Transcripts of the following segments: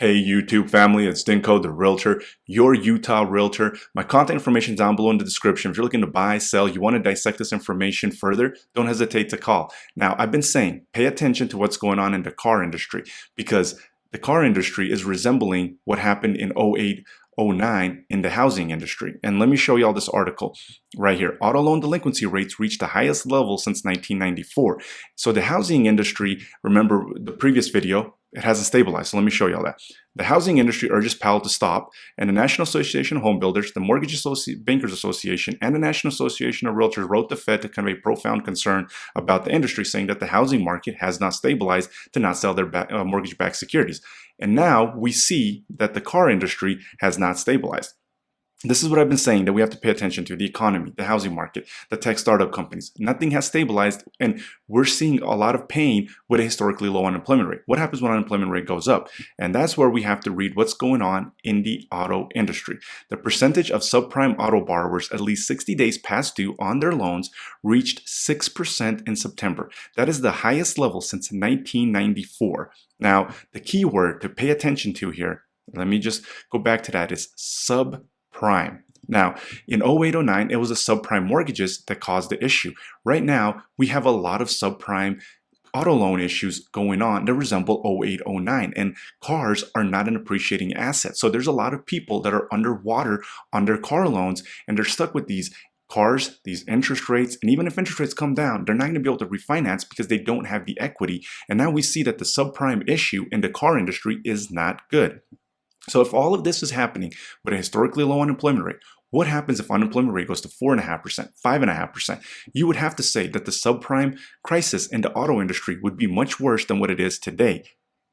Hey YouTube family, it's Dinko The Realtor, your Utah Realtor. My contact information is down below in the description. If you're looking to buy, sell, you want to dissect this information further, don't hesitate to call. Now, I've been saying, pay attention to what's going on in the car industry because the car industry is resembling what happened in 08, 09 in the housing industry. And let me show you all this article right here. Auto loan delinquency rates reached the highest level since 1994. So the housing industry, remember the previous video, it hasn't stabilized. So let me show you all that. The housing industry urges Powell to stop, and the National Association of Home Builders, the Bankers Association, and the National Association of Realtors wrote the Fed to convey profound concern about the industry, saying that the housing market has not stabilized to not sell their mortgage-backed securities. And now we see that the car industry has not stabilized. This is what I've been saying, that we have to pay attention to: the economy, the housing market, the tech startup companies. Nothing has stabilized, and we're seeing a lot of pain with a historically low unemployment rate. What happens when unemployment rate goes up? And that's where we have to read what's going on in the auto industry. The percentage of subprime auto borrowers at least 60 days past due on their loans reached 6% in September. That is the highest level since 1994. Now, the key word to pay attention to here, let me just go back to that, is subprime. Now, in 08-09, it was the subprime mortgages that caused the issue. Right now, we have a lot of subprime auto loan issues going on that resemble 08-09, and cars are not an appreciating asset. So there's a lot of people that are underwater on their car loans, and they're stuck with these cars, these interest rates, and even if interest rates come down, they're not going to be able to refinance because they don't have the equity. And now we see that the subprime issue in the car industry is not good. So if all of this is happening with a historically low unemployment rate, what happens if unemployment rate goes to 4.5%, 5.5%? You would have to say that the subprime crisis in the auto industry would be much worse than what it is today.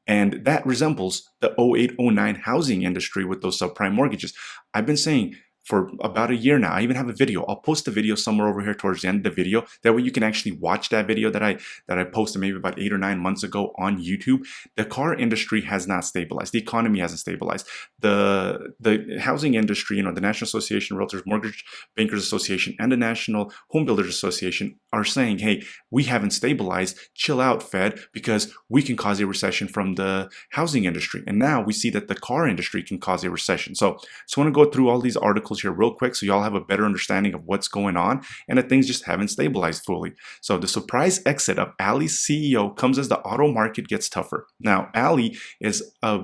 And that resembles the 08-09 housing industry with those subprime mortgages. I've been saying for about a year now. I even have a video. I'll post a video somewhere over here towards the end of the video. That way you can actually watch that video that I posted maybe about 8 or 9 months ago on YouTube. The car industry has not stabilized. The economy hasn't stabilized. The housing industry, the National Association of Realtors, Mortgage Bankers Association, and the National Home Builders Association are saying, hey, we haven't stabilized. Chill out, Fed, because we can cause a recession from the housing industry. And now we see that the car industry can cause a recession. So I want to go through all these articles here real quick so y'all have a better understanding of what's going on and that things just haven't stabilized fully. So the surprise exit of Ally's CEO comes as the auto market gets tougher. Now, Ally is a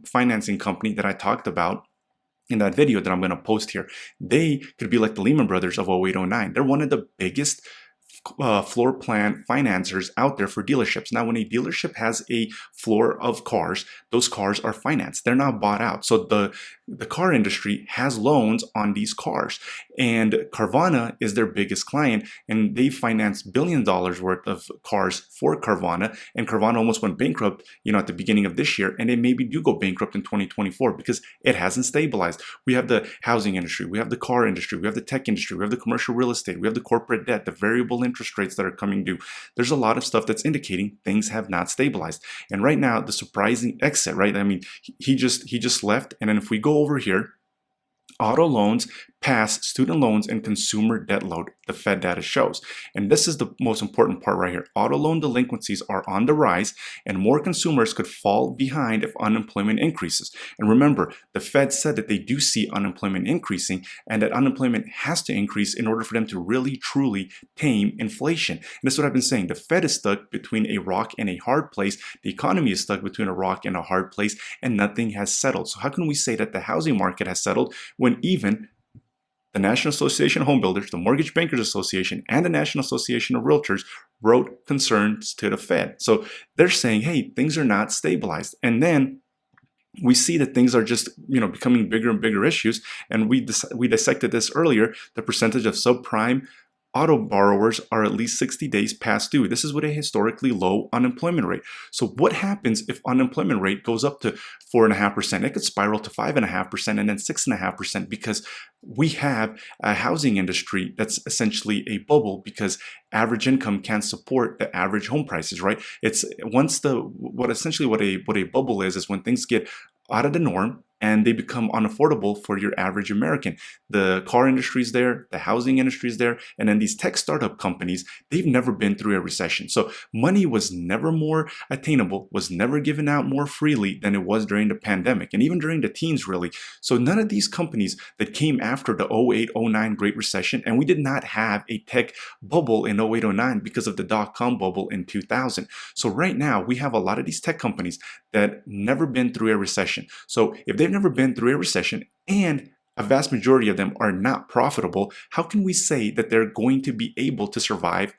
financing company that I talked about in that video that I'm going to post here. They could be like the Lehman Brothers of 08-09. They're one of the biggest floor plan financiers out there for dealerships. Now, when a dealership has a floor of cars, those cars are financed. They're not bought out. So the car industry has loans on these cars, and Carvana is their biggest client, and they financed $billions worth of cars for Carvana, and Carvana almost went bankrupt, at the beginning of this year, and they maybe do go bankrupt in 2024 because it hasn't stabilized. We have the housing industry, we have the car industry, we have the tech industry, we have the commercial real estate, we have the corporate debt, the variable interest rates that are coming due. There's a lot of stuff that's indicating things have not stabilized. And right now, the surprising exit, right? I mean, he just left. And then if we go over here, auto loans pass student loans and consumer debt load, the Fed data shows. And this is the most important part right here. Auto loan delinquencies are on the rise, and more consumers could fall behind if unemployment increases. And remember, the Fed said that they do see unemployment increasing, and that unemployment has to increase in order for them to really, truly tame inflation. And this is what I've been saying. The Fed is stuck between a rock and a hard place. The economy is stuck between a rock and a hard place, and nothing has settled. So how can we say that the housing market has settled when even the National Association of Home Builders, the Mortgage Bankers Association, and the National Association of Realtors wrote concerns to the Fed? So they're saying, hey, things are not stabilized. And then we see that things are just, becoming bigger and bigger issues. And we dissected this earlier. The percentage of subprime auto borrowers are at least 60 days past due. This is with a historically low unemployment rate. So what happens if unemployment rate goes up to 4.5%? It could spiral to 5.5% and then 6.5% because we have a housing industry that's essentially a bubble because average income can't support the average home prices, right? It's once what a bubble is when things get out of the norm. and they become unaffordable for your average American. The car industry is there, the housing industry is there, and then these tech startup companies, they've never been through a recession. So money was never more attainable, was never given out more freely than it was during the pandemic, and even during the teens, really. So none of these companies that came after the 08-09 Great Recession, and we did not have a tech bubble in 08-09 because of the dot-com bubble in 2000. So right now, we have a lot of these tech companies that never been through a recession. So if they've never been through a recession and a vast majority of them are not profitable, how can we say that they're going to be able to survive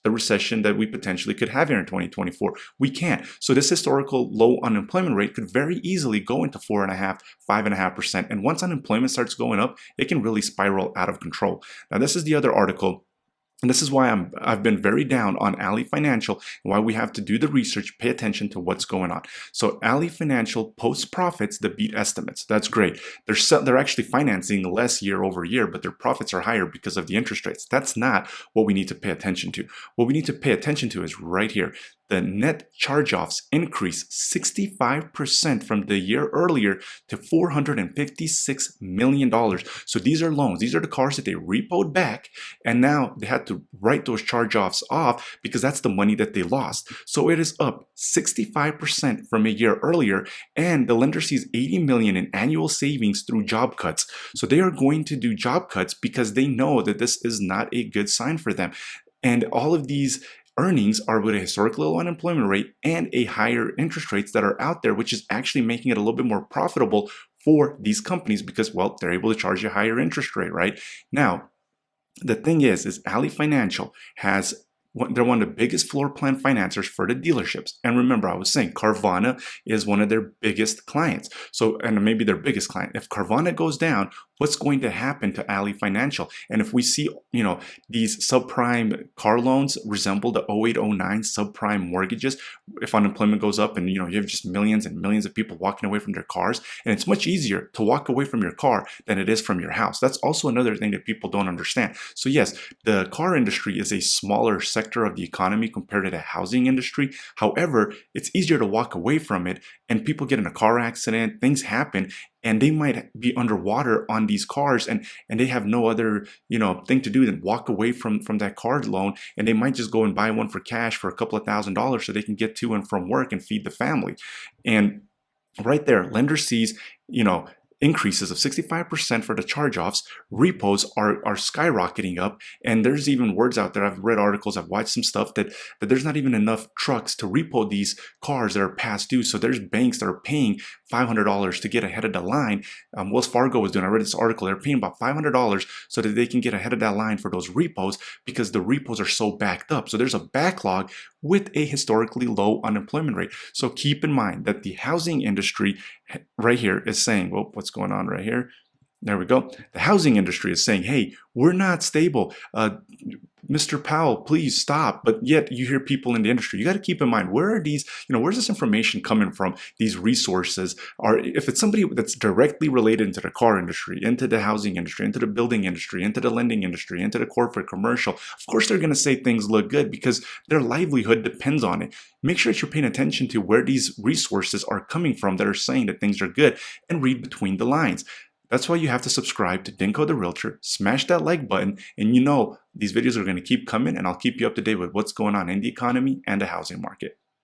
the recession that we potentially could have here in 2024? We can't. So this historical low unemployment rate could very easily go into 4.5%, 5.5%. And once unemployment starts going up, it can really spiral out of control. Now, this is the other article. And this is why I've been very down on Ally Financial, and why we have to do the research, pay attention to what's going on. So Ally Financial posts profits that beat estimates. That's great. They're actually financing less year over year, but their profits are higher because of the interest rates. That's not what we need to pay attention to. What we need to pay attention to is right here. The net charge-offs increased 65% from the year earlier to $456 million. So these are loans. These are the cars that they repoed back, and now they had to write those charge-offs off because that's the money that they lost. So it is up 65% from a year earlier, and the lender sees $80 million in annual savings through job cuts. So they are going to do job cuts because they know that this is not a good sign for them. And all of these earnings are with a historically low unemployment rate and a higher interest rates that are out there, which is actually making it a little bit more profitable for these companies because, well, they're able to charge a higher interest rate, right? Now, the thing is Ally Financial they're one of the biggest floor plan financiers for the dealerships. And remember, I was saying Carvana is one of their biggest clients. So, and maybe their biggest client. If Carvana goes down, what's going to happen to Ally Financial? And if we see, these subprime car loans resemble the 08-09 subprime mortgages, if unemployment goes up and, you have just millions and millions of people walking away from their cars, and it's much easier to walk away from your car than it is from your house. That's also another thing that people don't understand. So yes, the car industry is a smaller sector of the economy compared to the housing industry. However, it's easier to walk away from it, and people get in a car accident, things happen, and they might be underwater on these cars, and they have no other thing to do than walk away from that car loan, and they might just go and buy one for cash for a couple of $1,000s so they can get to and from work and feed the family. And right there, lender sees increases of 65% for the charge-offs. Repos are skyrocketing up, and there's even words out there. I've read articles, I've watched some stuff that there's not even enough trucks to repo these cars that are past due. So there's banks that are paying $500 to get ahead of the line. Wells Fargo was doing, I read this article, they're paying about $500 so that they can get ahead of that line for those repos because the repos are so backed up. So there's a backlog with a historically low unemployment rate. So keep in mind that the housing industry right here is saying, well, what's going on right here? There we go. The housing industry is saying, hey, we're not stable. Mr. Powell, please stop. But yet you hear people in the industry. You got to keep in mind, where are these, where's this information coming from? These resources are, if it's somebody that's directly related into the car industry, into the housing industry, into the building industry, into the lending industry, into the corporate commercial, of course they're going to say things look good because their livelihood depends on it. Make sure that you're paying attention to where these resources are coming from that are saying that things are good, and read between the lines. That's why you have to subscribe to Dinko the Realtor, smash that like button, and these videos are going to keep coming, and I'll keep you up to date with what's going on in the economy and the housing market.